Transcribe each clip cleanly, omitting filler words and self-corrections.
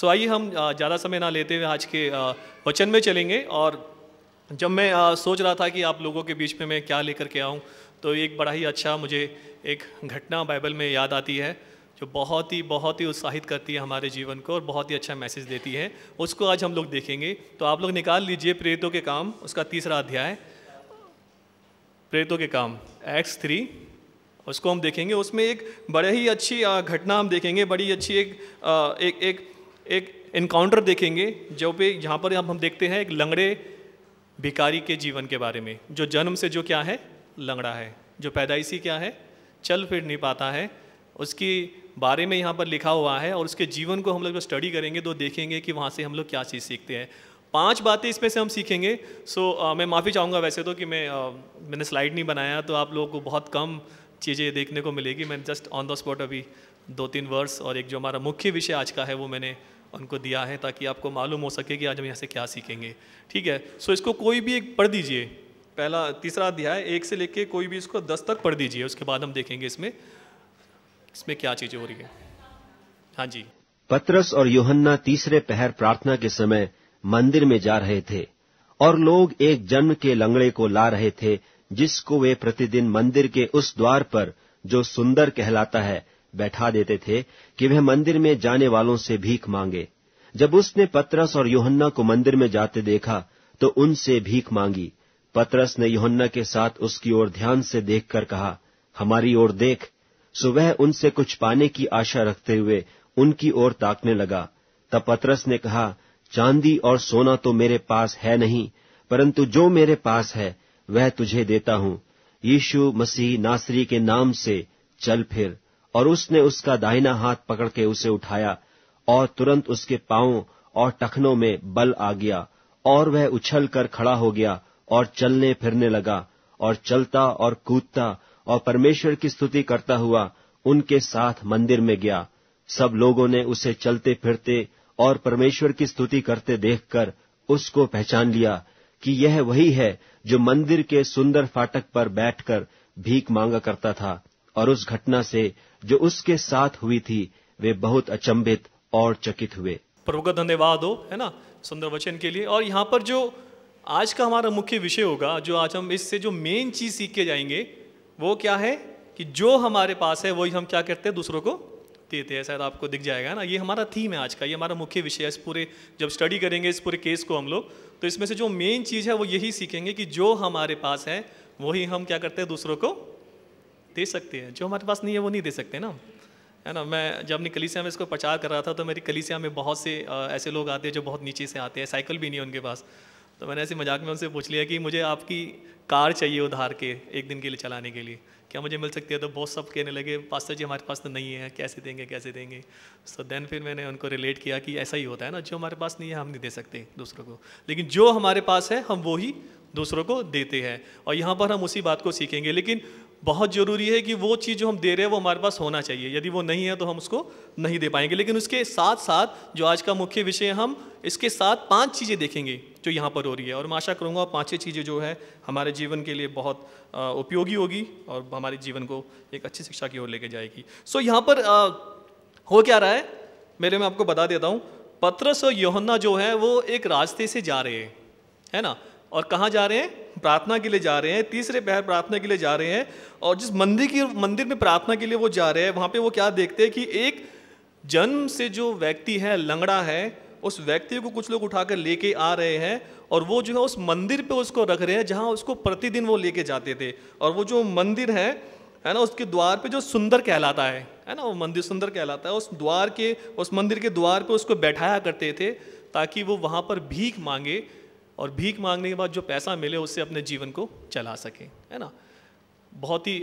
सो आइए हम ज़्यादा समय ना लेते हुए आज के वचन में चलेंगे। और जब मैं सोच रहा था कि आप लोगों के बीच में मैं क्या लेकर के आऊँ, तो एक बड़ा ही अच्छा मुझे एक घटना बाइबल में याद आती है जो बहुत ही उत्साहित करती है हमारे जीवन को और बहुत ही अच्छा मैसेज देती है। उसको आज हम लोग देखेंगे। तो आप लोग निकाल लीजिए प्रेरितों के काम, उसका 3रा अध्याय, प्रेरितों के काम एक्ट्स 3, उसको हम देखेंगे। उसमें एक बड़े ही अच्छी घटना हम देखेंगे, बड़ी अच्छी एक इनकाउंटर देखेंगे जहाँ पर हम देखते हैं एक लंगड़े भिखारी के जीवन के बारे में, जो जन्म से जो क्या है, लंगड़ा है, जो पैदाइशी क्या है, चल फिर नहीं पाता है, उसकी बारे में यहाँ पर लिखा हुआ है। और उसके जीवन को हम लोग स्टडी करेंगे तो देखेंगे कि वहाँ से हम लोग क्या चीज़ सीखते हैं। 5 बातें इसमें से हम सीखेंगे। मैं माफ़ी चाहूँगा वैसे तो कि मैंने स्लाइड नहीं बनाया, तो आप लोगों को बहुत कम चीज़ें देखने को मिलेगी। मैंने जस्ट ऑन द स्पॉट अभी 2-3 वर्स और एक जो हमारा मुख्य विषय आज का है वो मैंने उनको दिया है, ताकि आपको मालूम हो सके कि आज हम यहाँ से क्या सीखेंगे। ठीक है, सो इसको कोई भी एक पढ़ दीजिए, पहला 3रा अध्याय 1 से लेके कोई भी इसको 10 तक पढ़ दीजिए। उसके बाद हम देखेंगे इसमें क्या चीज़ें हो रही है। हाँ जी। पतरस और यूहन्ना तीसरे पहर प्रार्थना के समय मंदिर में जा रहे थे, और लोग एक जन्म के लंगड़े को ला रहे थे, जिसको वे प्रतिदिन मंदिर के उस द्वार पर, जो सुंदर कहलाता है, बैठा देते थे कि वह मंदिर में जाने वालों से भीख मांगे। जब उसने पतरस और यूहन्ना को मंदिर में जाते देखा तो उनसे भीख मांगी। पतरस ने यूहन्ना के साथ उसकी ओर ध्यान से देखकर कहा, हमारी ओर देख। सो वह उनसे कुछ पाने की आशा रखते हुए उनकी ओर ताकने लगा। तब पतरस ने कहा, चांदी और सोना तो मेरे पास है नहीं, परंतु जो मेरे पास है वह तुझे देता हूँ। यीशु मसीह नासरी के नाम से चल फिर। और उसने उसका दाहिना हाथ पकड़ के उसे उठाया, और तुरंत उसके पांवों और टखनों में बल आ गया, और वह उछल कर खड़ा हो गया और चलने फिरने लगा, और चलता और कूदता और परमेश्वर की स्तुति करता हुआ उनके साथ मंदिर में गया। सब लोगों ने उसे चलते फिरते और परमेश्वर की स्तुति करते देखकर उसको पहचान लिया कि यह वही है जो मंदिर के सुंदर फाटक पर बैठकर भीख मांगा करता था। और उस घटना से जो उसके साथ हुई थी वे बहुत अचंभित और चकित हुए। प्रभु का धन्यवाद हो, है ना, सुंदर वचन के लिए। और यहाँ पर जो आज का हमारा मुख्य विषय होगा, जो आज हम इससे जो मेन चीज सीख के जाएंगे वो क्या है कि जो हमारे पास है वही हम क्या करते हैं, दूसरों को देते हैं। शायद आपको दिख जाएगा ना, ये हमारा थीम है आज का, ये हमारा मुख्य विषय है। इस पूरे जब स्टडी करेंगे इस पूरे केस को हम लोग, तो इसमें से जो मेन चीज है वो यही सीखेंगे कि जो हमारे पास है वही हम क्या करते हैं, दूसरों को दे सकते हैं। जो हमारे पास नहीं है वो नहीं दे सकते ना, है ना। मैं जब अपनी कलीसिया में इसको प्रचार कर रहा था तो मेरी कलीसिया में बहुत से ऐसे लोग आते हैं जो बहुत नीचे से आते हैं, साइकिल भी नहीं है उनके पास। तो मैंने ऐसे मजाक में उनसे पूछ लिया कि मुझे आपकी कार चाहिए उधार के, एक दिन के लिए चलाने के लिए, क्या मुझे मिल सकती है? तो बहुत सब कहने लगे, पास्टर जी हमारे पास तो नहीं है, कैसे देंगे। सो देन फिर मैंने उनको रिलेट किया कि ऐसा ही होता है ना, जो हमारे पास नहीं है हम नहीं दे सकते दूसरों को, लेकिन जो हमारे पास है हम वो ही दूसरों को देते हैं। और यहाँ पर हम उसी बात को सीखेंगे। लेकिन बहुत ज़रूरी है कि वो चीज़ जो हम दे रहे हैं वो हमारे पास होना चाहिए। यदि वो नहीं है तो हम उसको नहीं दे पाएंगे। लेकिन उसके साथ साथ जो आज का मुख्य विषय है, हम इसके साथ 5 चीज़ें देखेंगे जो यहाँ पर हो रही है। और मैं आशा करूँगा 5 चीज़ें जो है हमारे जीवन के लिए बहुत उपयोगी होगी और हमारे जीवन को एक अच्छी शिक्षा की ओर लेके जाएगी। सो यहाँ पर हो क्या रहा है, मैं आपको बता देता हूँ। पतरस और यूहन्ना जो है वो एक रास्ते से जा रहे हैं, है ना। और कहाँ जा रहे हैं? प्रार्थना के लिए जा रहे हैं, तीसरे पहर प्रार्थना के लिए जा रहे हैं। और जिस मंदिर में प्रार्थना के लिए वो जा रहे हैं, वहाँ पे वो क्या देखते हैं कि एक जन्म से जो व्यक्ति है, लंगड़ा है, उस व्यक्ति को कुछ लोग उठाकर लेके आ रहे हैं। और वो जो है उस मंदिर पे उसको रख रहे हैं जहाँ उसको प्रतिदिन वो लेके जाते थे। और वो जो मंदिर है ना, उसके द्वार पे जो सुंदर कहलाता है ना, वो मंदिर सुंदर कहलाता है, उस मंदिर के द्वार पे उसको बैठाया करते थे ताकि वो वहाँ पर भीख मांगे, और भीख मांगने के बाद जो पैसा मिले उससे अपने जीवन को चला सके, है ना। बहुत ही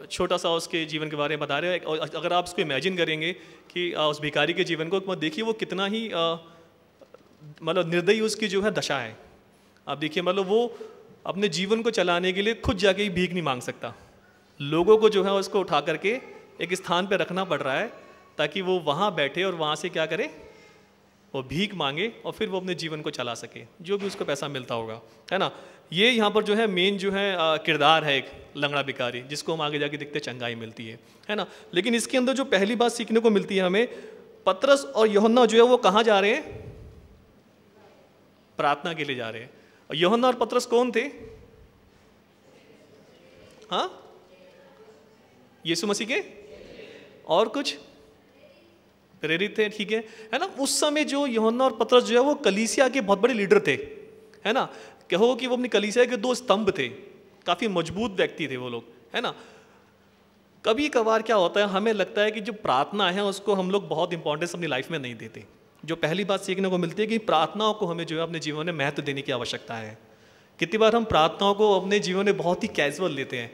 छोटा सा उसके जीवन के बारे में बता रहे हैं। और अगर आप उसको इमेजिन करेंगे कि उस भिखारी के जीवन को देखिए, वो कितना ही मतलब निर्दयी उसकी जो है दशा है। आप देखिए, मतलब वो अपने जीवन को चलाने के लिए खुद जाके ही भीख नहीं मांग सकता, लोगों को जो है उसको उठा करके एक स्थान पर रखना पड़ रहा है ताकि वो वहाँ बैठे और वहाँ से क्या करे, वो भीख मांगे और फिर वो अपने जीवन को चला सके, जो भी उसको पैसा मिलता होगा, है ना। ये यहाँ पर जो है मेन जो है किरदार है एक लंगड़ा भिखारी, जिसको हम आगे जाके देखते चंगाई मिलती है ना। लेकिन इसके अंदर जो पहली बात सीखने को मिलती है हमें, पतरस और यूहन्ना जो है वो कहाँ जा रहे हैं? प्रार्थना के लिए जा रहे हैं। और यूहन्ना और पतरस कौन थे? हाँ, यीशु मसीह के और कुछ प्रेरित थे, ठीक है ना। उस समय जो यूहन्ना और पतरस जो है वो कलीसिया के बहुत बड़े लीडर थे, है ना। कहो कि वो अपनी कलीसिया के दो स्तंभ थे, काफी मजबूत व्यक्ति थे वो लोग, है ना। कभी कभार क्या होता है, हमें लगता है कि जो प्रार्थना है उसको हम लोग बहुत इंपॉर्टेंस अपनी लाइफ में नहीं देते। जो पहली बात सीखने को मिलती है कि प्रार्थनाओं को हमें जो है अपने जीवन में महत्व देने की आवश्यकता है। कितनी बार हम प्रार्थनाओं को अपने जीवन में बहुत ही कैजुअल लेते हैं,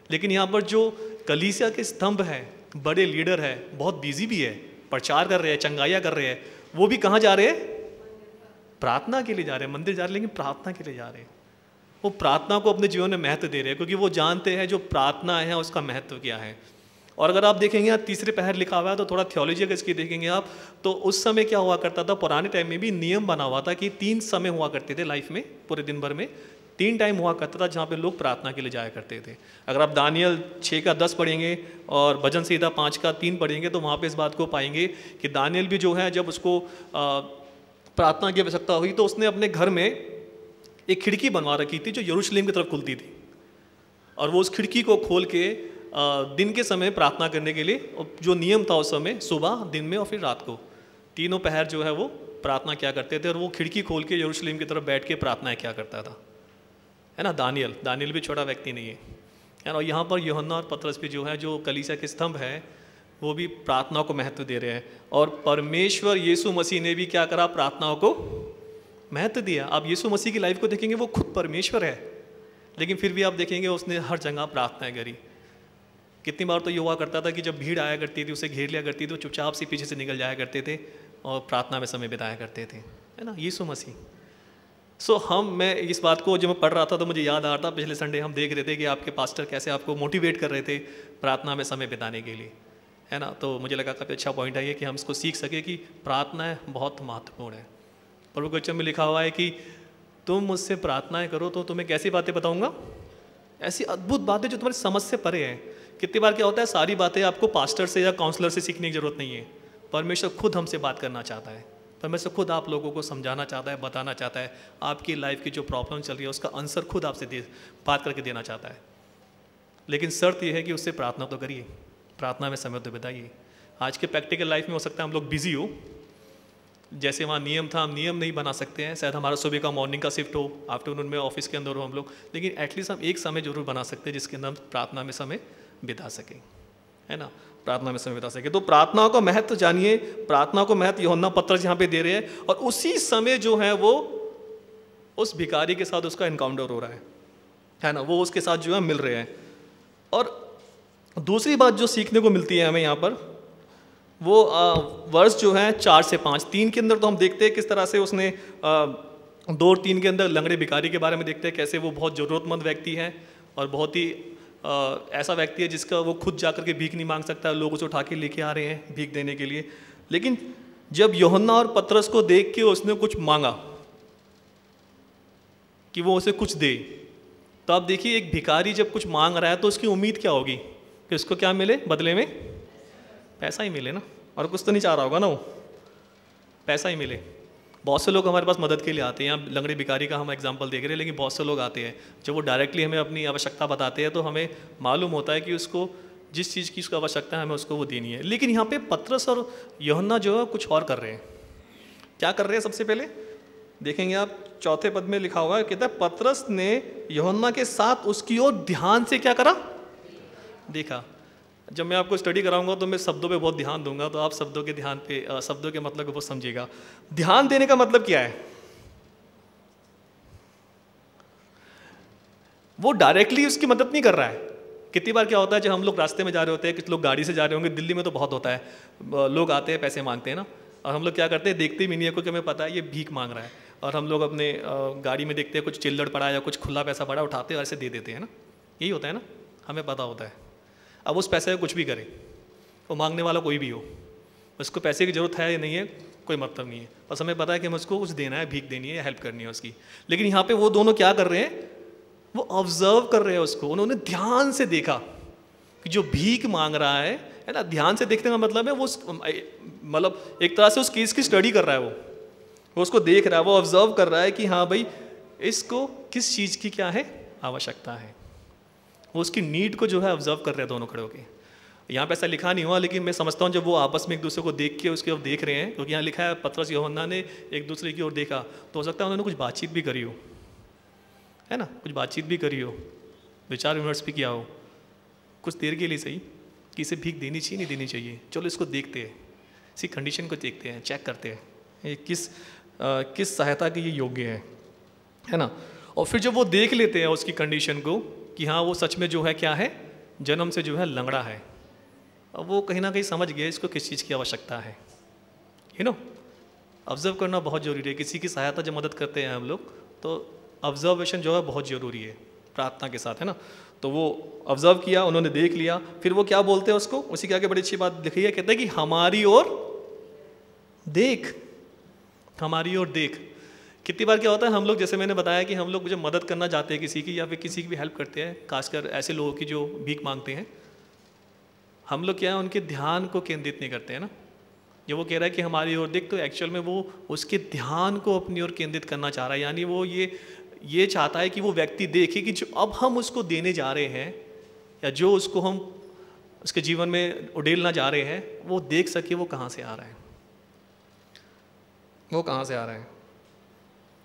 लेकिन यहाँ पर जो कलीसिया के स्तंभ हैं, बड़े लीडर है, बहुत बिजी भी है, प्रचार कर रहे हैं, चंगाइयाँ कर रहे हैं, वो भी कहाँ जा रहे हैं? प्रार्थना के लिए जा रहे हैं। मंदिर जा रहे हैं लेकिन प्रार्थना के लिए जा रहे हैं। वो प्रार्थना को अपने जीवन में महत्व दे रहे हैं, क्योंकि वो जानते हैं जो प्रार्थना है उसका महत्व क्या है। और अगर आप देखेंगे यहाँ तीसरे पहर लिखा हुआ है, तो थोड़ा थियोलॉजी अगर इसकी देखेंगे आप, तो उस समय क्या हुआ करता था, पुराने टाइम में भी नियम बना हुआ था कि 3 समय हुआ करते थे लाइफ में, पूरे दिन भर में 3 टाइम हुआ करता था जहाँ पे लोग प्रार्थना के लिए जाया करते थे। अगर आप दानियल 6 का 10 पढ़ेंगे और भजन संहिता 5 का 3 पढ़ेंगे, तो वहाँ पे इस बात को पाएंगे कि दानियल भी जो है, जब उसको प्रार्थना की आवश्यकता हुई तो उसने अपने घर में एक खिड़की बनवा रखी थी जो यरूशलेम की तरफ खुलती थी, और वो उस खिड़की को खोल के दिन के समय प्रार्थना करने के लिए, जो नियम था उस समय, सुबह, दिन में और फिर रात को, तीनों पहर जो है वो प्रार्थना क्या करते थे। और वो खिड़की खोल के यरूशलेम की तरफ बैठ के प्रार्थना क्या करता था, है ना। दानियल भी छोटा व्यक्ति नहीं है। और यहाँ पर यूहन्ना और पतरस भी जो है, जो कलीसिया के स्तंभ है, वो भी प्रार्थना को महत्व दे रहे हैं। और परमेश्वर यीशु मसीह ने भी क्या करा, प्रार्थनाओं को महत्व दिया। आप यीशु मसीह की लाइफ को देखेंगे, वो खुद परमेश्वर है, लेकिन फिर भी आप देखेंगे उसने हर जगह प्रार्थनाएं करी। कितनी बार तो ये हुआ करता था कि जब भीड़ आया करती थी, उसे घेर लिया करती थी, तो चुपचाप से पीछे से निकल जाया करते थे और प्रार्थना में समय बिताया करते थे, है ना, यीशु मसीह। मैं इस बात को जब मैं पढ़ रहा था तो मुझे याद आ रहा था, पिछले संडे हम देख रहे थे कि आपके पास्टर कैसे आपको मोटिवेट कर रहे थे प्रार्थना में समय बिताने के लिए, है ना। तो मुझे लगा काफ़ी अच्छा पॉइंट है ये कि हम इसको सीख सके कि प्रार्थना बहुत महत्वपूर्ण है। प्रभु के वचन में लिखा हुआ है कि तुम मुझसे प्रार्थनाएं करो तो तुम्हें कैसी बातें बताऊंगा, ऐसी अद्भुत बातें जो तुम्हारी समझ से परे हैं। कितनी बार क्या होता है, सारी बातें आपको पास्टर से या काउंसलर से सीखने की जरूरत नहीं है। परमेश्वर खुद हमसे बात करना चाहता है, परमेश्वर खुद आप लोगों को समझाना चाहता है, बताना चाहता है, आपकी लाइफ की जो प्रॉब्लम चल रही है उसका आंसर खुद आपसे बात करके देना चाहता है। लेकिन शर्त यह है कि उससे प्रार्थना तो करिए, प्रार्थना में समय तो बिताइए। आज के प्रैक्टिकल लाइफ में हो सकता है हम लोग बिजी हो, जैसे वहाँ नियम था, हम नियम नहीं बना सकते हैं। शायद हमारा सुबह का मॉर्निंग का शिफ्ट हो, आफ्टरनून में ऑफिस के अंदर हो हम लोग, लेकिन एटलीस्ट हम एक समय जरूर बना सकते हैं जिसके अंदर हम प्रार्थना में समय बिता सकें, है ना, प्रार्थना में समय बिता सके। तो प्रार्थना का महत्व जानिए, प्रार्थना को महत्व यूहन्ना पतरस यहाँ पे दे रहे हैं। और उसी समय जो है वो उस भिखारी के साथ उसका एनकाउंटर हो रहा है ना, वो उसके साथ जो है मिल रहे हैं। और दूसरी बात जो सीखने को मिलती है हमें यहाँ पर, वो वर्ष जो है 4 से 5, 3 के अंदर तो हम देखते हैं किस तरह से उसने 2 और 3 के अंदर लंगड़े भिखारी के बारे में देखते हैं कैसे वो बहुत ज़रूरतमंद व्यक्ति है और बहुत ही ऐसा व्यक्ति है जिसका वो खुद जाकर के भीख नहीं मांग सकता, लोग उसे उठा के लेके आ रहे हैं भीख देने के लिए। लेकिन जब यूहन्ना और पतरस को देख के उसने कुछ मांगा कि वो उसे कुछ दे, तो आप देखिए एक भिखारी जब कुछ मांग रहा है तो उसकी उम्मीद क्या होगी कि उसको क्या मिले बदले में, पैसा ही मिले ना, और कुछ तो नहीं चाह रहा होगा ना, वो पैसा ही मिले। बहुत से लोग हमारे पास मदद के लिए आते हैं, यहाँ लंगड़े भिखारी का हम एग्जांपल देख रहे हैं, लेकिन बहुत से लोग आते हैं जब वो डायरेक्टली हमें अपनी आवश्यकता बताते हैं तो हमें मालूम होता है कि उसको जिस चीज़ की उसको आवश्यकता है हमें उसको वो देनी है। लेकिन यहाँ पे पतरस और यूहन्ना जो है कुछ और कर रहे हैं। क्या कर रहे हैं, सबसे पहले देखेंगे आप 4 पद में लिखा हुआ है, कहता है पतरस ने यूहन्ना के साथ उसकी ओर ध्यान से क्या करा, देखा। जब मैं आपको स्टडी कराऊंगा तो मैं शब्दों पे बहुत ध्यान दूंगा, तो आप शब्दों के ध्यान पे शब्दों के मतलब को बहुत समझिएगा। ध्यान देने का मतलब क्या है, वो डायरेक्टली उसकी मदद नहीं कर रहा है। कितनी बार क्या होता है जब हम लोग रास्ते में जा रहे होते हैं, कुछ लोग गाड़ी से जा रहे होंगे, दिल्ली में तो बहुत होता है, लोग आते हैं पैसे मांगते हैं ना, और हम लोग क्या करते हैं, देखते भी नहीं है क्योंकि हमें पता है ये भीख मांग रहा है, और हम लोग अपने गाड़ी में देखते हैं कुछ चिल्लड़ पड़ा या कुछ खुला पैसा पड़ा, उठाते हैं और ऐसे दे देते हैं ना, यही होता है ना, हमें पता होता है। अब उस पैसे का कुछ भी करे, वो मांगने वाला कोई भी हो, उसको पैसे की ज़रूरत है या नहीं है कोई मतलब नहीं है, बस हमें पता है कि हमें उसको कुछ देना है, भीख देनी है, हेल्प करनी है उसकी। लेकिन यहाँ पे वो दोनों क्या कर रहे हैं, वो ऑब्जर्व कर रहे हैं उसको, उन्होंने ध्यान से देखा कि जो भीख मांग रहा है है ना। ध्यान से देखने का मतलब है वो मतलब एक तरह से उस केस की स्टडी कर रहा है, वो उसको देख रहा है, वो ऑब्जर्व कर रहा है कि हाँ भाई इसको किस चीज़ की क्या है आवश्यकता है। वो उसकी नीड को जो है ऑब्जर्व कर रहे हैं दोनों खड़े होकर। यहाँ पे ऐसा लिखा नहीं हुआ, लेकिन मैं समझता हूँ जब वो आपस में एक दूसरे को देख के उसके ओर देख रहे हैं, क्योंकि यहाँ लिखा है पतरस यूहन्ना ने एक दूसरे की ओर देखा, तो हो सकता है उन्होंने कुछ बातचीत भी करी हो, है ना, कुछ बातचीत भी करी हो, विचार विमर्श भी किया हो कुछ देर के लिए सही, कि इसे भीख देनी चाहिए नहीं देनी चाहिए, चलो इसको देखते हैं, इसी कंडीशन को देखते हैं, चेक करते हैं ये किस सहायता के ये योग्य है ना। और फिर जब वो देख लेते हैं उसकी कंडीशन को कि हाँ वो सच में जो है क्या है, जन्म से जो है लंगड़ा है, अब वो कहीं ना कहीं समझ गए इसको किस चीज़ की आवश्यकता है। ऑब्जर्व करना बहुत ज़रूरी है। किसी की सहायता जब मदद करते हैं हम लोग, तो ऑब्जर्वेशन जो है बहुत ज़रूरी है प्रार्थना के साथ, है ना। तो वो ऑब्जर्व किया, उन्होंने देख लिया, फिर वो क्या बोलते हैं उसको, उसी के आगे बड़ी अच्छी बात लिखी है, कहते हैं कि हमारी ओर देख, हमारी ओर देख। कितनी बार क्या होता है हम लोग, जैसे मैंने बताया कि हम लोग जब मदद करना चाहते हैं किसी की, या फिर किसी की भी हेल्प करते हैं, खासकर ऐसे लोगों की जो भीख मांगते हैं, हम लोग क्या है उनके ध्यान को केंद्रित नहीं करते हैं ना। जब वो कह रहा है कि हमारी ओर देख, तो एक्चुअल में वो उसके ध्यान को अपनी ओर केंद्रित करना चाह रहा है, यानी वो ये चाहता है कि वो व्यक्ति देखे कि जो अब हम उसको देने जा रहे हैं, या जो उसको हम उसके जीवन में उड़ेलना जा रहे हैं, वो देख सके वो कहाँ से आ रहा है, वो कहाँ से आ रहा है।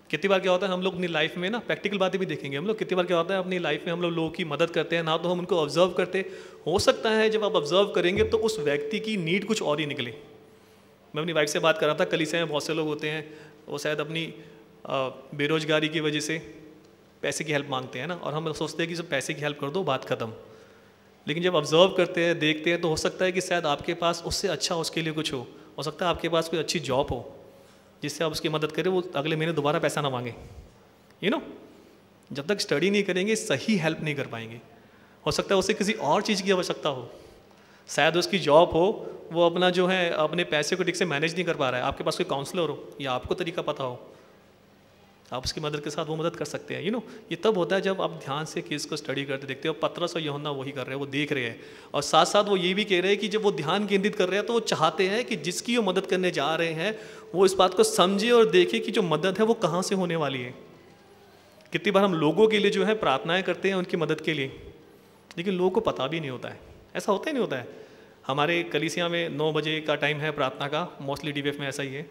कितनी बार क्या होता है हम लोग अपनी लाइफ में ना, प्रैक्टिकल बातें भी देखेंगे हम लोग, कितनी बार क्या होता है अपनी लाइफ में हम लोग लोगों की मदद करते हैं ना, तो हम उनको ऑब्जर्व करते, हो सकता है जब आप ऑब्जर्व करेंगे तो उस व्यक्ति की नीड कुछ और ही निकले। मैं अपनी वाइफ से बात कर रहा था, कलीसिया में बहुत से लोग होते हैं, वो शायद अपनी बेरोजगारी की वजह से पैसे की हेल्प मांगते हैं ना, और हम सोचते हैं कि सिर्फ पैसे की हेल्प कर दो, बात खत्म। लेकिन जब ऑब्जर्व करते हैं, देखते हैं, तो हो सकता है कि शायद आपके पास उससे अच्छा उसके लिए कुछ हो सकता है आपके पास कोई अच्छी जॉब हो जिससे आप उसकी मदद करें, वो अगले महीने दोबारा पैसा ना मांगे। जब तक स्टडी नहीं करेंगे सही हेल्प नहीं कर पाएंगे। हो सकता है उसे किसी और चीज़ की आवश्यकता हो, शायद उसकी जॉब हो, वो अपना जो है अपने पैसे को ठीक से मैनेज नहीं कर पा रहा है, आपके पास कोई काउंसलर हो या आपको तरीका पता हो, आप उसकी मदद के साथ वो मदद कर सकते हैं। ये तब होता है जब आप ध्यान से केस को स्टडी करते देखते हो। पतरस और यूहन्ना वही कर रहे हैं, वो देख रहे हैं, और साथ साथ वो ये भी कह रहे हैं कि जब वो ध्यान केंद्रित कर रहे हैं तो वो चाहते हैं कि जिसकी वो मदद करने जा रहे हैं वो इस बात को समझे और देखे कि जो मदद है वो कहाँ से होने वाली है। कितनी बार हम लोगों के लिए जो है प्रार्थनाएं करते हैं उनकी मदद के लिए, लेकिन लोगों को पता भी नहीं होता है, ऐसा होता ही नहीं होता है। हमारे कलीसिया में 9 बजे का टाइम है प्रार्थना का, मोस्टली डीवीएफ में ऐसा ही है,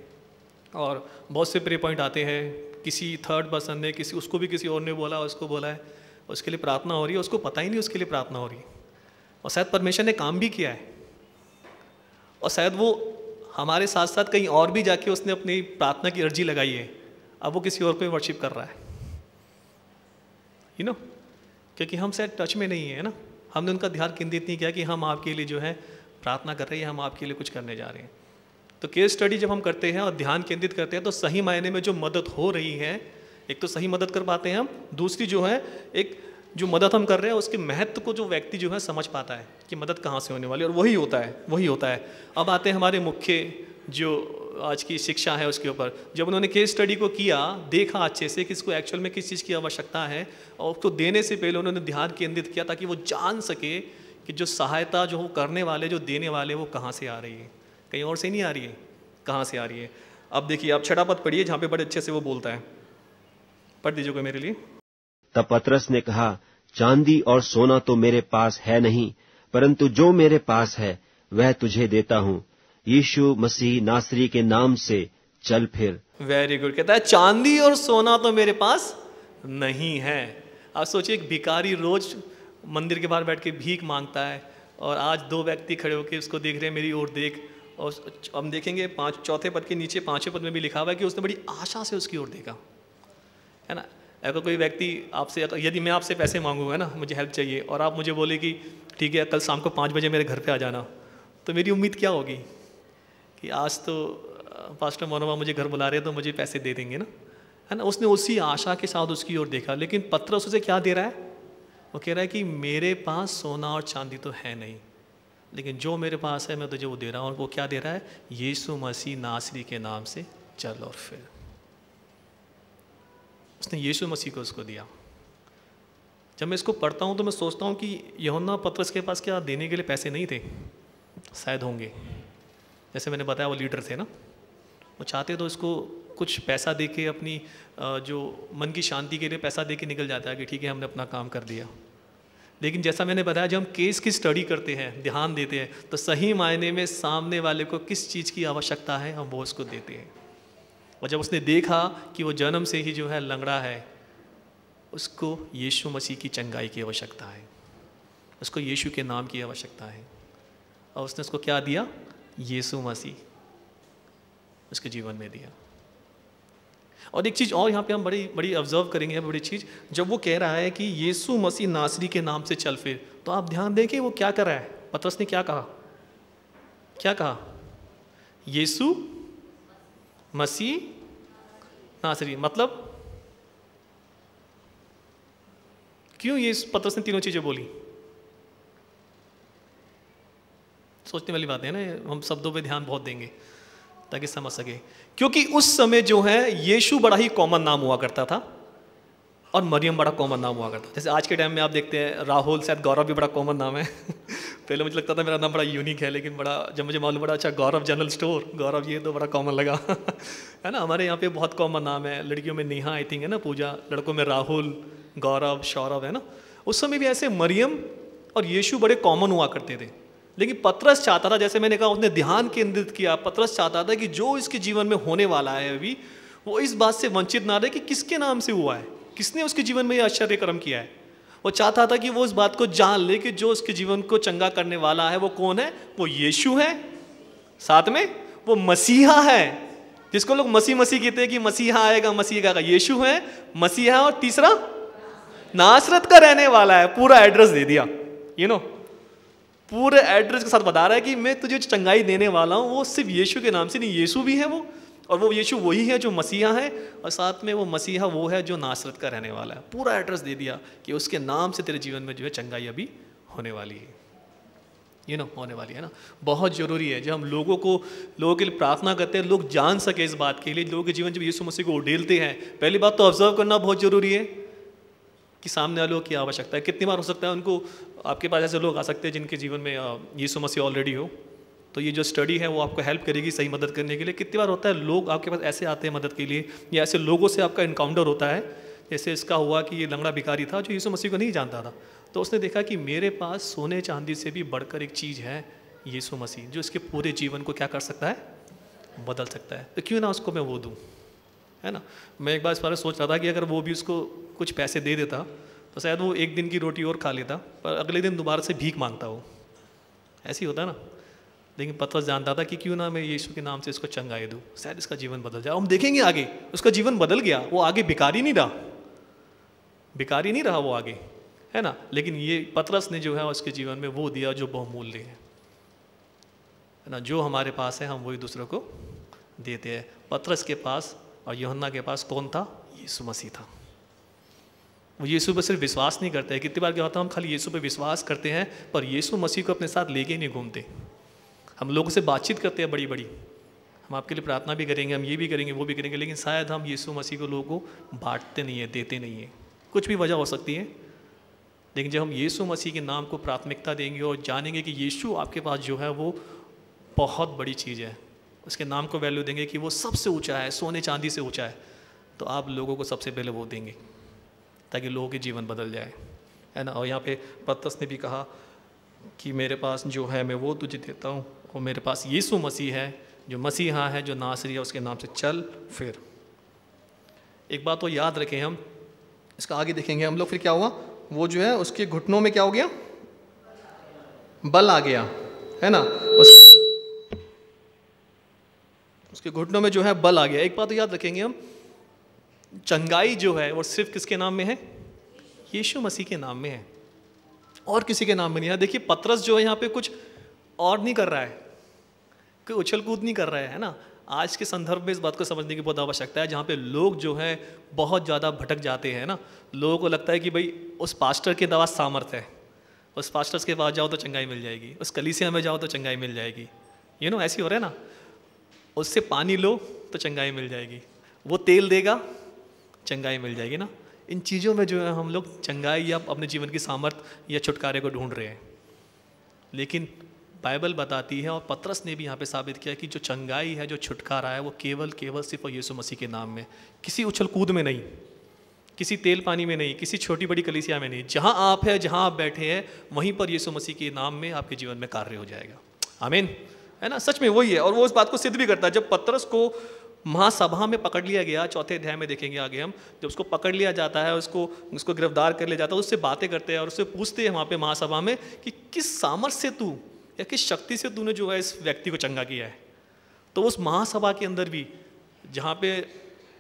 और बहुत से प्रे पॉइंट आते हैं, किसी थर्ड पर्सन ने उसको भी किसी और ने बोला, उसको बोला है, उसके लिए प्रार्थना हो रही है, उसको पता ही नहीं उसके लिए प्रार्थना हो रही है, और शायद परमेश्वर ने काम भी किया है, और शायद वो हमारे साथ साथ कहीं और भी जाके उसने अपनी प्रार्थना की अर्जी लगाई है, अब वो किसी और को वर्शिप कर रहा है, क्योंकि हम शायद टच में नहीं है ना, हमने उनका ध्यान केंद्रित नहीं किया कि हम आपके लिए जो है प्रार्थना कर रहे हैं, हम आपके लिए कुछ करने जा रहे हैं। तो केस स्टडी जब हम करते हैं और ध्यान केंद्रित करते हैं तो सही मायने में जो मदद हो रही है, एक तो सही मदद कर पाते हैं हम, दूसरी जो है एक जो मदद हम कर रहे हैं उसके महत्व को जो व्यक्ति जो है समझ पाता है कि मदद कहाँ से होने वाली है, और वही होता है। अब आते हैं हमारे मुख्य जो आज की शिक्षा है उसके ऊपर। जब उन्होंने केस स्टडी को किया, देखा अच्छे से कि इसको एक्चुअल में किस चीज़ की आवश्यकता है, और उसको देने से पहले उन्होंने ध्यान केंद्रित किया ताकि वो जान सके कि जो सहायता जो करने वाले, जो देने वाले, वो कहाँ से आ रही है, कहीं और से नहीं आ रही है, कहाँ से आ रही है। अब देखिए, आप 6 पद पढ़िए जहाँ पे बड़े अच्छे से वो बोलता है, पढ़ दीजिएगा मेरे लिए। तब पतरस ने कहा, चांदी और सोना तो मेरे पास है नहीं, परंतु जो मेरे पास है वह तुझे देता हूँ। यीशु मसीह नासरी के नाम से चल फिर। Very good. कहता है चांदी और सोना तो मेरे पास नहीं है। आप सोचिए, एक भिखारी रोज मंदिर के बाहर बैठ के भीख मांगता है, और आज 2 व्यक्ति खड़े होकर उसको देख रहे हैं, मेरी ओर देख। और हम देखेंगे 4 पद के नीचे 5वें पद में भी लिखा हुआ है कि उसने बड़ी आशा से उसकी ओर देखा, है ना। अगर कोई व्यक्ति आपसे, यदि मैं आपसे पैसे मांगूंगा ना, मुझे हेल्प चाहिए, और आप मुझे बोले कि ठीक है कल शाम को 5 बजे मेरे घर पे आ जाना, तो मेरी उम्मीद क्या होगी कि आज तो पास्टर मनोवा मुझे घर बुला रहे हैं तो मुझे पैसे दे देंगे ना, है ना। उसने उसी आशा के साथ उसकी ओर देखा, लेकिन पतरस उसे क्या दे रहा है, वो कह रहा है कि मेरे पास सोना और चांदी तो है नहीं, लेकिन जो मेरे पास है मैं तुझे वो दे रहा हूँ। और वो क्या दे रहा है, यीशु मसीह नासरी के नाम से चल और फिर। उसने यीशु मसीह को उसको दिया। जब मैं इसको पढ़ता हूँ तो मैं सोचता हूँ कि यूहन्ना पतरस के पास क्या देने के लिए पैसे नहीं थे, शायद होंगे। जैसे मैंने बताया वो लीडर थे ना, वो चाहते तो इसको कुछ पैसा दे के अपनी जो मन की शांति के लिए पैसा दे के निकल जाता है कि ठीक है हमने अपना काम कर दिया। लेकिन जैसा मैंने बताया, जब हम केस की स्टडी करते हैं, ध्यान देते हैं, तो सही मायने में सामने वाले को किस चीज़ की आवश्यकता है हम वो उसको देते हैं। और जब उसने देखा कि वो जन्म से ही जो है लंगड़ा है, उसको यीशु मसीह की चंगाई की आवश्यकता है, उसको यीशु के नाम की आवश्यकता है, और उसने उसको क्या दिया? यीशु मसीह उसके जीवन में दिया। और एक चीज़ और यहाँ पे हम बड़ी बड़ी ऑब्जर्व करेंगे, बड़ी चीज़, जब वो कह रहा है कि यीशु मसीह नासरी के नाम से चल फिर, तो आप ध्यान दें कि वो क्या कर रहा है। पतरस ने क्या कहा? क्या कहा? यीशु मसीह नासरी। मतलब क्यों ये पतरस ने तीनों चीज़ें बोली? सोचने वाली बात है ना, हम शब्दों पे ध्यान बहुत देंगे ताकि समझ सके। क्योंकि उस समय जो है यीशु बड़ा ही कॉमन नाम हुआ करता था और मरियम बड़ा कॉमन नाम हुआ करता था। जैसे आज के टाइम में आप देखते हैं राहुल, शायद गौरव भी बड़ा कॉमन नाम है। पहले मुझे लगता था मेरा नाम बड़ा यूनिक है, लेकिन बड़ा जब मुझे मालूम पड़ा, अच्छा गौरव जनरल स्टोर, गौरव, ये तो बड़ा कॉमन लगा। है ना, हमारे यहाँ पे बहुत कॉमन नाम है। लड़कियों में नेहा आई थिंक है ना, पूजा, लड़कों में राहुल, गौरव, सौरभ, है ना। उस समय भी ऐसे मरियम और यीशु बड़े कॉमन हुआ करते थे। लेकिन पतरस चाहता था, जैसे मैंने कहा, उसने ध्यान केंद्रित किया। पतरस चाहता था कि जो इसके जीवन में होने वाला है अभी, वो इस बात से वंचित ना रहे कि किसके नाम से हुआ है, किसने उसके जीवन में ये आश्चर्य कर्म किया है। वो चाहता था कि वो इस बात को जान ले कि जो उसके जीवन को चंगा करने वाला है वो कौन है? वो यीशु है, साथ में वो मसीहा है, जिसको लोग मसीह मसीह कहते हैं कि मसीहा आएगा, मसीहा का यीशु है, मसीहा, और तीसरा नासरत का रहने वाला है। पूरा एड्रेस दे दिया, पूरे एड्रेस के साथ बता रहा है कि मैं तुझे चंगाई देने वाला हूँ, वो सिर्फ यीशु के नाम से नहीं, यीशु भी है वो, और वो यीशु वही है जो मसीहा है, और साथ में वो मसीहा वो है जो नासरत का रहने वाला है। पूरा एड्रेस दे दिया कि उसके नाम से तेरे जीवन में जो है चंगाई अभी होने वाली है, होने वाली है ना। बहुत ज़रूरी है जब हम लोगों के लिए प्रार्थना करते हैं, लोग जान सके इस बात के लिए, लोगों के जीवन जब यीशु मसीह को उड़ेलते हैं, पहली बात तो ऑब्जर्व करना बहुत ज़रूरी है कि सामने वालों की आवश्यकता है। कितनी बार हो सकता है उनको, आपके पास ऐसे लोग आ सकते हैं जिनके जीवन में यीशु मसीह ऑलरेडी हो, तो ये जो स्टडी है वो आपको हेल्प करेगी सही मदद करने के लिए। कितनी बार होता है लोग आपके पास ऐसे आते हैं मदद के लिए, या ऐसे लोगों से आपका इनकाउंटर होता है, जैसे इसका हुआ कि ये लंगड़ा भिखारी था जो यीशु मसीह को नहीं जानता था, तो उसने देखा कि मेरे पास सोने चांदी से भी बढ़कर एक चीज़ है, यीशु मसीह, जो इसके पूरे जीवन को क्या कर सकता है? बदल सकता है। तो क्यों ना उसको मैं वो दूँ, है ना। मैं एक बार इस बारे में सोच रहा था कि अगर वो भी उसको कुछ पैसे दे देता तो शायद वो एक दिन की रोटी और खा लेता, पर अगले दिन दोबारा से भीख मांगता वो, ऐसे ही होता ना। लेकिन पतरस जानता था कि क्यों ना मैं यीशु के नाम से इसको चंगाई दूँ, शायद इसका जीवन बदल जाए। हम देखेंगे आगे उसका जीवन बदल गया, वो आगे भिखारी नहीं रहा वो आगे, है ना। लेकिन ये पतरस ने जो है उसके जीवन में वो दिया जो बहुमूल्य है ना। जो हमारे पास है हम वही दूसरों को देते हैं। पतरस के पास और यूहन्ना के पास कौन था? यीशु मसीह था। वो यीशु पर सिर्फ विश्वास नहीं करते हैं। कितनी बार क्या होता है, हम खाली यीशु पर विश्वास करते हैं पर यीशु मसीह को अपने साथ लेके नहीं घूमते। हम लोगों से बातचीत करते हैं बड़ी बड़ी, हम आपके लिए प्रार्थना भी करेंगे, हम ये भी करेंगे, वो भी करेंगे, लेकिन शायद हम यीशु मसीह को लोगों को बांटते नहीं है, देते नहीं है। कुछ भी वजह हो सकती है, लेकिन जब हम यीशु मसीह के नाम को प्राथमिकता देंगे और जानेंगे कि यीशु आपके पास जो है वो बहुत बड़ी चीज़ है, उसके नाम को वैल्यू देंगे कि वो सबसे ऊंचा है, सोने चांदी से ऊंचा है, तो आप लोगों को सबसे पहले वो देंगे ताकि लोगों के जीवन बदल जाए, है ना। और यहाँ पे पतरस ने भी कहा कि मेरे पास जो है मैं वो तुझे देता हूँ, और मेरे पास यीशु मसीह है जो मसीहा है, जो नासरी है, उसके नाम से चल फिर। एक बात तो याद रखें, हम इसका आगे देखेंगे हम लोग। फिर क्या हुआ, वो जो है उसके घुटनों में क्या हो गया? बल आ गया, है ना। उसके घुटनों में जो है बल आ गया। एक बात तो याद रखेंगे हम, चंगाई जो है वो सिर्फ किसके नाम में है? यीशु मसीह के नाम में है, और किसी के नाम में नहीं है। देखिए पतरस जो है यहाँ पे कुछ और नहीं कर रहा है, कोई उछल कूद नहीं कर रहा है ना। आज के संदर्भ में इस बात को समझने की बहुत आवश्यकता है, जहाँ पे लोग जो है बहुत ज़्यादा भटक जाते हैं ना। लोगों को लगता है कि भाई उस पास्टर के दवा सामर्थ है, उस पास्टर के पास जाओ तो चंगाई मिल जाएगी, उस कलीसिया में जाओ तो चंगाई मिल जाएगी, ऐसे हो रहा है ना। उससे पानी लो तो चंगाई मिल जाएगी, वो तेल देगा चंगाई मिल जाएगी ना। इन चीज़ों में जो है हम लोग चंगाई या अपने जीवन की सामर्थ या छुटकारे को ढूंढ रहे हैं। लेकिन बाइबल बताती है और पतरस ने भी यहाँ पे साबित किया कि जो चंगाई है, जो छुटकारा है, वो केवल सिर्फ यीशु मसीह के नाम में, किसी उछल कूद में नहीं, किसी तेल पानी में नहीं, किसी छोटी बड़ी कलीसिया में नहीं। जहाँ आप हैं, जहाँ आप बैठे हैं, वहीं पर यीशु मसीह के नाम में आपके जीवन में कार्य हो जाएगा। आमीन, है ना? सच में वही है। और वो इस बात को सिद्ध भी करता है। जब पतरस को महासभा में पकड़ लिया गया, 4 अध्याय में देखेंगे आगे हम, जब उसको पकड़ लिया जाता है, उसको गिरफ्तार कर लिया जाता है, उससे बातें करते हैं और उससे पूछते हैं वहाँ पे महासभा में कि किस सामर्थ्य से तू या किस शक्ति से तूने जो है इस व्यक्ति को चंगा किया है। तो उस महासभा के अंदर भी, जहाँ पे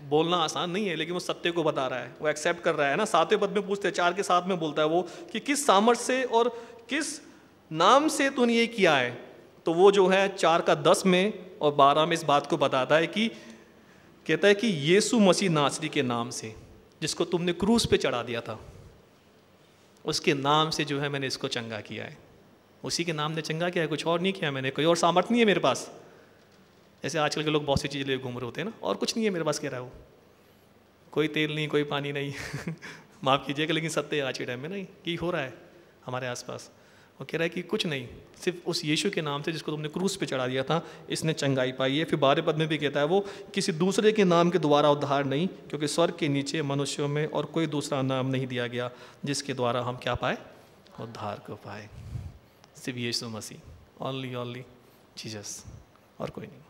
बोलना आसान नहीं है, लेकिन वो सत्य को बता रहा है, वो एक्सेप्ट कर रहा है ना। 7वें पद में पूछते हैं, 4 के 7 में बोलता है वो कि किस सामर्थ्य से और किस नाम से तूने ये किया है। तो वो जो है 4 का 10 में और 12 में इस बात को बताता है कि कहता है कि यीशु मसीह नासरी के नाम से, जिसको तुमने क्रूस पे चढ़ा दिया था, उसके नाम से जो है मैंने इसको चंगा किया है। उसी के नाम ने चंगा किया है, कुछ और नहीं किया मैंने, कोई और सामर्थ्य नहीं है मेरे पास। जैसे आजकल के लोग बहुत सी चीज़ें ले घूम रहे होते हैं ना, और कुछ नहीं है मेरे पास, कह रहा है वो, कोई तेल नहीं, कोई पानी नहीं माफ़ कीजिएगा, लेकिन सत्य है आज के टाइम में नहीं कि हो रहा है हमारे आसपास। वो कह रहा है कि कुछ नहीं, सिर्फ उस यीशु के नाम से जिसको तुमने क्रूस पे चढ़ा दिया था, इसने चंगाई पाई है। फिर 12 पद में भी कहता है वो, किसी दूसरे के नाम के द्वारा उद्धार नहीं, क्योंकि स्वर्ग के नीचे मनुष्यों में और कोई दूसरा नाम नहीं दिया गया जिसके द्वारा हम क्या पाए, उद्धार को पाए। सिर्फ यीशु मसीह, ओनली जीसस, और कोई नहीं।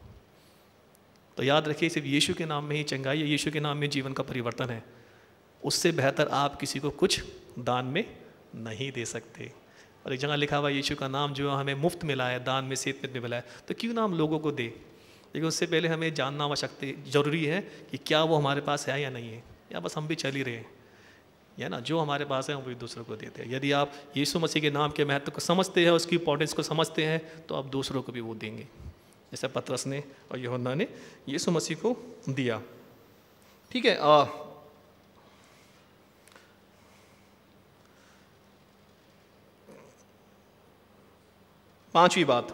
तो याद रखिए, सिर्फ यीशु के नाम में ही चंगाई है, यीशु के नाम में जीवन का परिवर्तन है। उससे बेहतर आप किसी को कुछ दान में नहीं दे सकते। और एक जगह लिखा हुआ यीशु का नाम जो हमें मुफ्त मिला है, दान में, सेत में मिला है, तो क्यों ना हम लोगों को दे। लेकिन उससे पहले हमें जानना आवश्यक जरूरी है कि क्या वो हमारे पास है या नहीं है, या बस हम भी चल ही रहे हैं, या ना, जो हमारे पास है हम वही दूसरों को देते हैं। यदि आप यीशु मसीह के नाम के महत्व को समझते हैं, उसकी इंपॉर्टेंस को समझते हैं, तो आप दूसरों को भी वो देंगे, जैसे पतरस ने और यूहन्ना ने यीशु मसीह को दिया। ठीक है, 5वीं बात,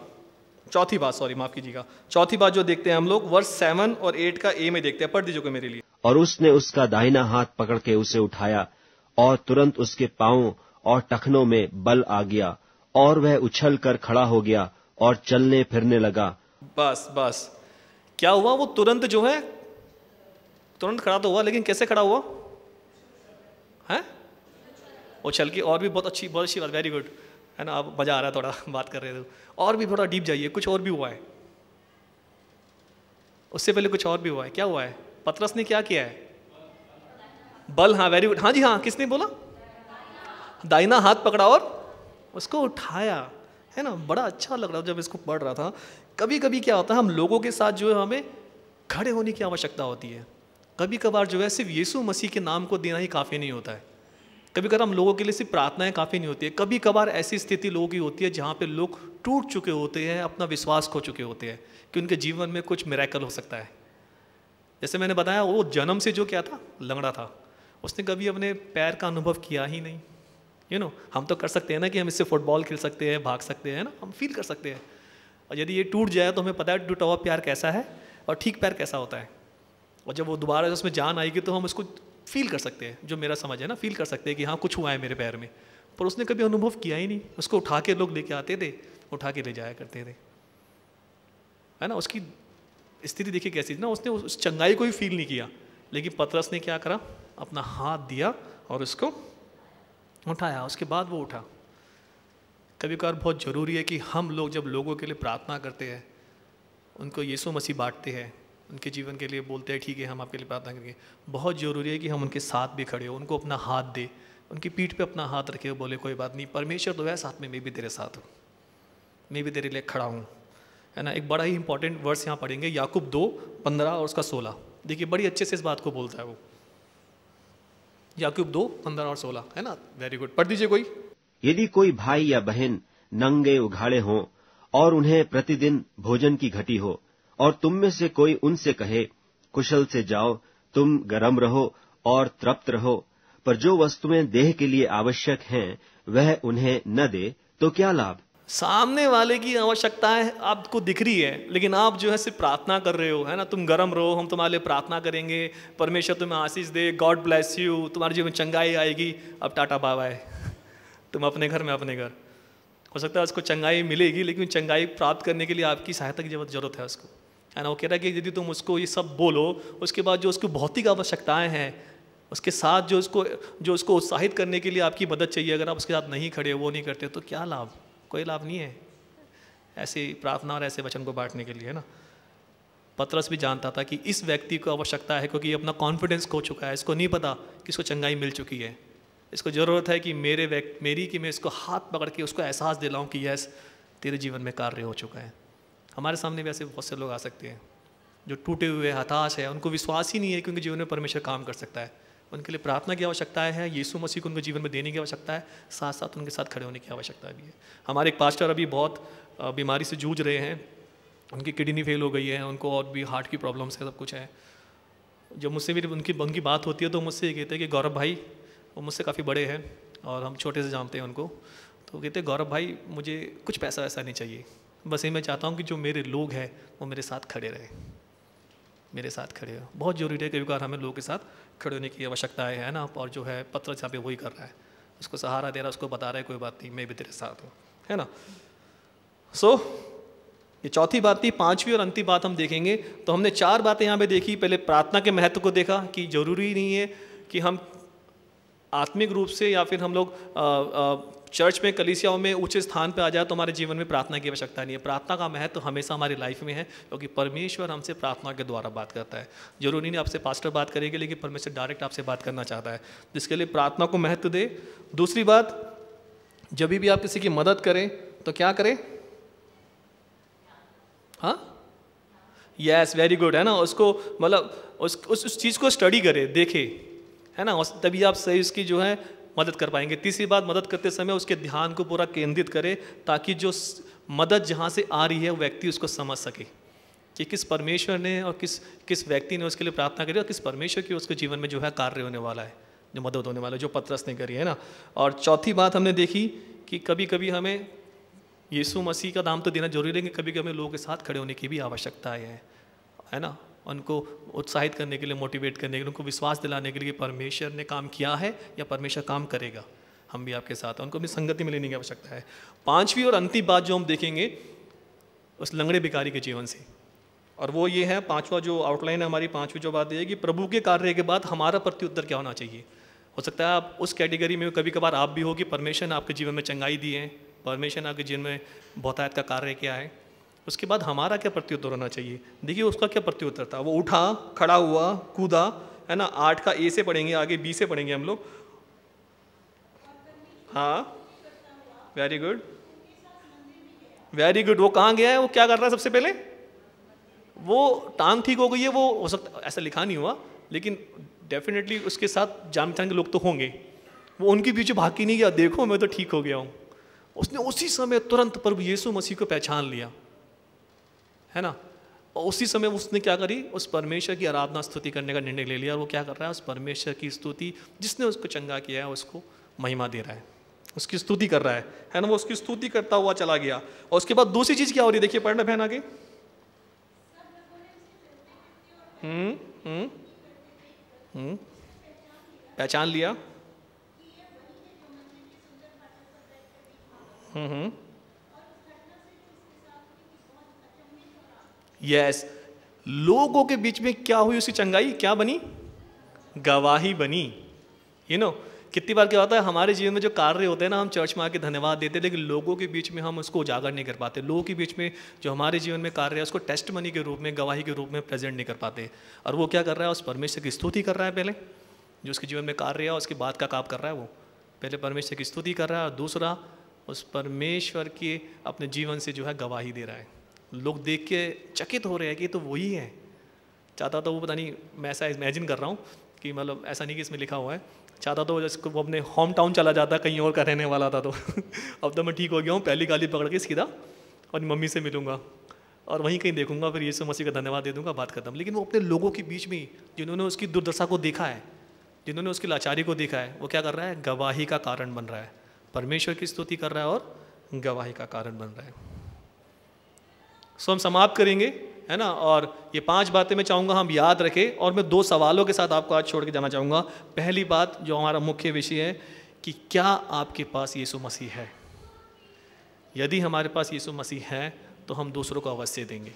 चौथी बात, सॉरी माफ कीजिएगा, चौथी बात जो देखते हैं हम लोग, वर्ष 7 और 8 का ए में देखते हैं। पढ़ दीजिए मेरे लिए। और उसने उसका दाहिना हाथ पकड़ के उसे उठाया, और तुरंत उसके पांवों और टखनों में बल आ गया, और वह उछल कर खड़ा हो गया और चलने फिरने लगा। बस क्या हुआ, वो तुरंत जो है, तुरंत खड़ा तो हुआ, लेकिन कैसे खड़ा हुआ है? उछल के। और भी बहुत अच्छी बात, वेरी गुड, है ना। अब मजा आ रहा है, थोड़ा बात कर रहे थे, और भी थोड़ा डीप जाइए, कुछ और भी हुआ है, उससे पहले कुछ और भी हुआ है। क्या हुआ है? पतरस ने क्या किया है? बल, हाँ वेरी गुड, हाँ जी हाँ, किसने बोला? दाहिना हाथ पकड़ा और उसको उठाया, है ना। बड़ा अच्छा लग रहा था जब इसको पढ़ रहा था। कभी कभी क्या होता है, हम लोगों के साथ जो है हमें खड़े होने की आवश्यकता होती है। कभी कभार जो है सिर्फ यीशु मसीह के नाम को देना ही काफ़ी नहीं होता है। कभी कभार हम लोगों के लिए सिर्फ प्रार्थनाएं काफ़ी नहीं होती है। कभी कभार ऐसी स्थिति लोगों की होती है जहाँ पे लोग टूट चुके होते हैं, अपना विश्वास खो चुके होते हैं कि उनके जीवन में कुछ मिरेकल हो सकता है। जैसे मैंने बताया, वो जन्म से जो क्या था, लंगड़ा था, उसने कभी अपने पैर का अनुभव किया ही नहीं। हम तो कर सकते हैं ना कि हम इससे फुटबॉल खेल सकते हैं, भाग सकते हैं ना, हम फील कर सकते हैं। और यदि ये टूट जाए तो हमें पता है टूटा हुआ पैर कैसा है और ठीक पैर कैसा होता है। और जब वो दोबारा उसमें जान आएगी तो हम उसको फील कर सकते हैं, जो मेरा समझ है ना, फील कर सकते हैं कि हाँ कुछ हुआ है मेरे पैर में। पर उसने कभी अनुभव किया ही नहीं। उसको उठा के लोग लेके आते थे, उठा के ले जाया करते थे, है ना। उसकी स्थिति देखिए कैसी थी ना, उसने उस चंगाई को ही फील नहीं किया। लेकिन पतरस ने क्या करा, अपना हाथ दिया और उसको उठाया, उसके बाद वो उठा। कभी कभार बहुत ज़रूरी है कि हम लोग जब लोगों के लिए प्रार्थना करते हैं, उनको यीशु मसीह बांटते हैं, उनके जीवन के लिए बोलते हैं ठीक है हम आपके लिए प्रार्थना करेंगे, बहुत ज़रूरी है कि हम उनके साथ भी खड़े हो, उनको अपना हाथ दे, उनकी पीठ पे अपना हाथ रखे, बोले कोई बात नहीं, परमेश्वर तो है साथ में, मैं भी तेरे साथ हूँ, मैं भी तेरे लिए खड़ा हूँ, है ना। एक बड़ा ही इंपॉर्टेंट वर्स यहाँ पढ़ेंगे, याकूब 2:15 और उसका 16। देखिए बड़ी अच्छे से इस बात को बोलता है वो, याकूब 2:15 और 16, है ना। वेरी गुड, पढ़ दीजिए कोई। यदि कोई भाई या बहन नंगे उघाड़े हों और उन्हें प्रतिदिन भोजन की घटी हो, और तुम में से कोई उनसे कहे कुशल से जाओ, तुम गर्म रहो और तृप्त रहो, पर जो वस्तुएं देह के लिए आवश्यक हैं वह उन्हें न दे, तो क्या लाभ? सामने वाले की आवश्यकताएं आपको दिख रही है, लेकिन आप जो है सिर्फ प्रार्थना कर रहे हो, है ना। तुम गर्म रहो, हम तुम्हारे लिए प्रार्थना करेंगे, परमेश्वर तुम्हें आशीष दे, गॉड ब्लेस यू, तुम्हारे जीवन में चंगाई आएगी, अब टाटा बाय बाय, तुम अपने घर में अपने घर। हो सकता है उसको चंगाई मिलेगी, लेकिन चंगाई प्राप्त करने के लिए आपकी सहायता की जरूरत है उसको, है ना। वो कह रहा है कि यदि तुम उसको ये सब बोलो, उसके बाद जो उसकी भौतिक आवश्यकताएं हैं, उसके साथ जो उसको उत्साहित करने के लिए आपकी मदद चाहिए, अगर आप उसके साथ नहीं खड़े, वो नहीं करते, तो क्या लाभ? कोई लाभ नहीं है ऐसी प्रार्थना और ऐसे वचन को बांटने के लिए, है ना। पतरस भी जानता था कि इस व्यक्ति को आवश्यकता है, क्योंकि ये अपना कॉन्फिडेंस खो चुका है। इसको नहीं पता कि इसको चंगाई मिल चुकी है। इसको ज़रूरत है कि कि मैं इसको हाथ पकड़ के उसको एहसास दिलाऊं कि यस, तेरे जीवन में कार्य हो चुका है। हमारे सामने भी ऐसे बहुत से लोग आ सकते हैं जो टूटे हुए, हताश है, उनको विश्वास ही नहीं है कि उनके जीवन में परमेश्वर काम कर सकता है। उनके लिए प्रार्थना की आवश्यकता है, यीशु मसीह को उनके जीवन में देने की आवश्यकता है, साथ साथ उनके साथ खड़े होने की आवश्यकता भी है। हमारे एक पास्टर अभी बहुत बीमारी से जूझ रहे हैं, उनकी किडनी फेल हो गई है, उनको और भी हार्ट की प्रॉब्लम्स है, सब कुछ है। जब मुझसे भी उनकी बात होती है तो मुझसे ये कहते हैं कि गौरव भाई, वो मुझसे काफ़ी बड़े हैं और हम छोटे से जानते हैं उनको, तो कहते हैं गौरव भाई मुझे कुछ पैसा वैसा नहीं चाहिए, बस ये मैं चाहता हूँ कि जो मेरे लोग हैं वो मेरे साथ खड़े रहे, मेरे साथ खड़े हो। बहुत ज़रूरी है, कई बार हमें लोगों के साथ खड़े होने की आवश्यकता है ना। और जो है पत्र यहाँ पे वही कर रहा है, उसको सहारा दे रहा है, उसको बता रहा है कोई बात नहीं, मैं भी तेरे साथ हूँ, है ना। ये चौथी बात थी। पांचवी और अंतिम बात हम देखेंगे। तो हमने 4 बातें यहाँ पे देखी। पहले प्रार्थना के महत्व को देखा कि जरूरी नहीं है कि हम आत्मिक रूप से या फिर हम लोग चर्च में, कलीसियाओं में ऊंचे स्थान पे आ जाए तो हमारे जीवन में प्रार्थना की आवश्यकता नहीं है। प्रार्थना का महत्व हमेशा हमारी लाइफ में है, क्योंकि परमेश्वर हमसे प्रार्थना के द्वारा बात करता है। जरूरी नहीं आपसे पास्टर बात करेंगे, लेकिन परमेश्वर डायरेक्ट आपसे बात करना चाहता है, जिसके लिए प्रार्थना को महत्व दे। दूसरी बात, जब भी आप किसी की मदद करें तो क्या करें? हाँ, यस, वेरी गुड, है ना। उसको मतलब उस चीज़ को स्टडी करें, देखे, है ना, तभी आप सही उसकी जो है मदद कर पाएंगे। तीसरी बात, मदद करते समय उसके ध्यान को पूरा केंद्रित करें, ताकि जो मदद जहाँ से आ रही है वो व्यक्ति उसको समझ सके कि किस परमेश्वर ने और किस व्यक्ति ने उसके लिए प्रार्थना करी और किस परमेश्वर की उसके जीवन में जो है कार्य होने वाला है, जो मदद होने वाला है, जो पतरस ने करी, है ना। और चौथी बात हमने देखी कि कभी कभी हमें यीशु मसीह का नाम तो देना जरूरी है, लेकिन कभी कभी हमें लोगों के साथ खड़े होने की भी आवश्यकता है ना। उनको उत्साहित करने के लिए, मोटिवेट करने के लिए, उनको विश्वास दिलाने के लिए परमेश्वर ने काम किया है या परमेश्वर काम करेगा, हम भी आपके साथ हैं, उनको अपनी संगति में लेने की आवश्यकता है। पांचवी और अंतिम बात जो हम देखेंगे उस लंगड़े भिखारी के जीवन से, और वो ये है, पांचवा जो आउटलाइन है हमारी, पांचवी जो बात है कि प्रभु के कार्य के बाद हमारा प्रत्युत्तर क्या होना चाहिए। हो सकता है आप उस कैटेगरी में कभी कभार आप भी हो कि परमेश्वर ने आपके जीवन में चंगाई दी है, परमेश्वर ने आपके जीवन में बहुतायत का कार्य किया है, उसके बाद हमारा क्या प्रत्युत्तर होना चाहिए। देखिए उसका क्या प्रत्युत्तर था। वो उठा, खड़ा हुआ, कूदा, है ना। 8 का ए से पढ़ेंगे, आगे बी से पढ़ेंगे हम लोग। हाँ, वेरी गुड, वेरी गुड। वो कहाँ गया है, वो क्या कर रहा है? सबसे पहले वो टांग ठीक हो गई है, वो हो सकता, ऐसा लिखा नहीं हुआ, लेकिन डेफिनेटली उसके साथ जान पहचान के लोग तो होंगे। वो उनके पीछे भाग के नहीं गया, देखो मैं तो ठीक हो गया हूँ। उसने उसी समय तुरंत प्रभु यीशु मसीह को पहचान लिया, है ना। और उसी समय उसने क्या करी, उस परमेश्वर की आराधना स्तुति करने का निर्णय ले लिया। और वो क्या कर रहा है, उस परमेश्वर की स्तुति, जिसने उसको चंगा किया है उसको महिमा दे रहा है, उसकी स्तुति कर रहा है ना। वो उसकी स्तुति करता हुआ चला गया। और उसके बाद दूसरी चीज क्या हो रही है, देखिए पढ़ना बहन आगे। पहचान लिया। यस, लोगों के बीच में क्या हुई, उसकी चंगाई क्या बनी, गवाही बनी। यू नो, कितनी बार क्या होता है हमारे जीवन में जो कार्य होते हैं ना, हम चर्च में आके धन्यवाद देते हैं, लेकिन लोगों के बीच में हम उसको उजागर नहीं कर पाते। लोगों के बीच में जो हमारे जीवन में कार्य है उसको टेस्टमनी के रूप में, गवाही के रूप में प्रेजेंट नहीं कर पाते। और वो क्या कर रहा है, उस परमेश्वर की स्तुति कर रहा है पहले, जो उसके जीवन में कार्य है उसके बाद का काम कर रहा है। वो पहले परमेश्वर की स्तुति कर रहा है और दूसरा उस परमेश्वर के अपने जीवन से जो है गवाही दे रहा है। लोग देख के चकित हो रहे हैं कि तो वही है। चाहता तो वो, पता नहीं, मैं ऐसा इमेजिन कर रहा हूँ कि मतलब ऐसा नहीं कि इसमें लिखा हुआ है, चाहता तो जिसको वो अपने होम टाउन चला जाता, कहीं और का रहने वाला था तो अब तो मैं ठीक हो गया हूँ, पहली गाली पकड़ के सीधा और मम्मी से मिलूंगा और वहीं कहीं देखूंगा, फिर यीशु मसीह का धन्यवाद दे दूंगा, बात खत्म। लेकिन वो अपने लोगों के बीच में, जिन्होंने उसकी दुर्दशा को देखा है, जिन्होंने उसकी लाचारी को देखा है, वो क्या कर रहा है, गवाही का कारण बन रहा है, परमेश्वर की स्तुति कर रहा है और गवाही का कारण बन रहा है। सो हम समाप्त करेंगे, है ना। और ये 5 बातें मैं चाहूँगा हम याद रखें, और मैं 2 सवालों के साथ आपको आज छोड़ के जाना चाहूँगा। पहली बात जो हमारा मुख्य विषय है कि क्या आपके पास यीशु मसीह है, यदि हमारे पास यीशु मसीह है तो हम दूसरों को अवश्य देंगे,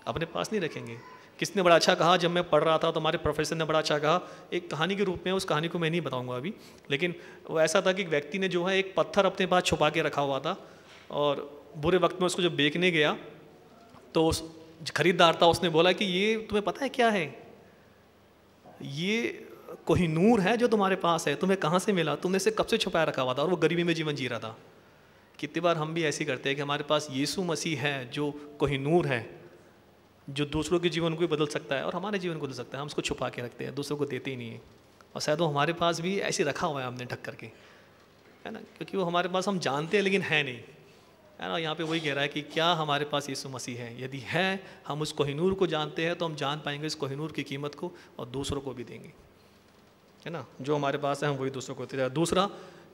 अपने पास नहीं रखेंगे। किसने बड़ा अच्छा कहा, जब मैं पढ़ रहा था तो हमारे प्रोफेसर ने बड़ा अच्छा कहा, एक कहानी के रूप में, उस कहानी को मैं नहीं बताऊंगा अभी, लेकिन वो ऐसा था कि एक व्यक्ति ने जो है एक पत्थर अपने पास छुपा के रखा हुआ था, और बुरे वक्त में उसको जब बेचने गया तो उस खरीदार था, उसने बोला कि ये तुम्हें पता है क्या है, ये कोहिनूर है जो तुम्हारे पास है, तुम्हें कहाँ से मिला, तुमने इसे कब से छुपाया रखा हुआ था, और वो गरीबी में जीवन जी रहा था। कितनी बार हम भी ऐसे ही करते हैं कि हमारे पास यीशु मसीह है जो कोहिनूर है, जो दूसरों के जीवन को भी बदल सकता है और हमारे जीवन को बदल सकता है, हम उसको छुपा के रखते हैं, दूसरों को देते ही नहीं है। और शायद वो हमारे पास भी ऐसे रखा हुआ है हमने ढक करके, है ना, क्योंकि वो हमारे पास हम जानते हैं लेकिन है नहीं, है ना। यहाँ पे वही कह रहा है कि क्या हमारे पास यीशु मसीह है, यदि है, हम उस कोहिनूर को जानते हैं तो हम जान पाएंगे इस कोहिनूर की कीमत को और दूसरों को भी देंगे, है ना। जो हमारे पास है हम वही दूसरों को देते हैं। दूसरा,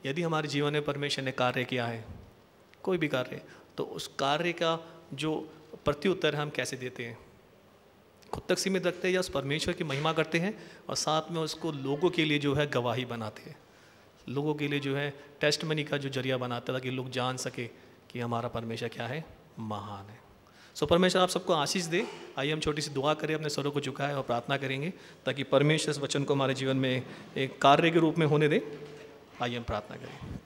यदि हमारे जीवन में परमेश्वर ने कार्य किया है, कोई भी कार्य, तो उस कार्य का जो प्रत्युत्तर है हम कैसे देते हैं, खुद तक सीमित रखते हैं या उस परमेश्वर की महिमा करते हैं, और साथ में उसको लोगों के लिए जो है गवाही बनाते हैं, लोगों के लिए जो है टेस्ट मनी का जो जरिया बनाते हैं, ताकि लोग जान सके कि हमारा परमेश्वर क्या है, महान है। सो परमेश्वर आप सबको आशीष दे। आइए हम छोटी सी दुआ करें, अपने स्वरों को झुकाएं और प्रार्थना करेंगे ताकि परमेश्वर इस वचन को हमारे जीवन में एक कार्य के रूप में होने दे। आइए हम प्रार्थना करें।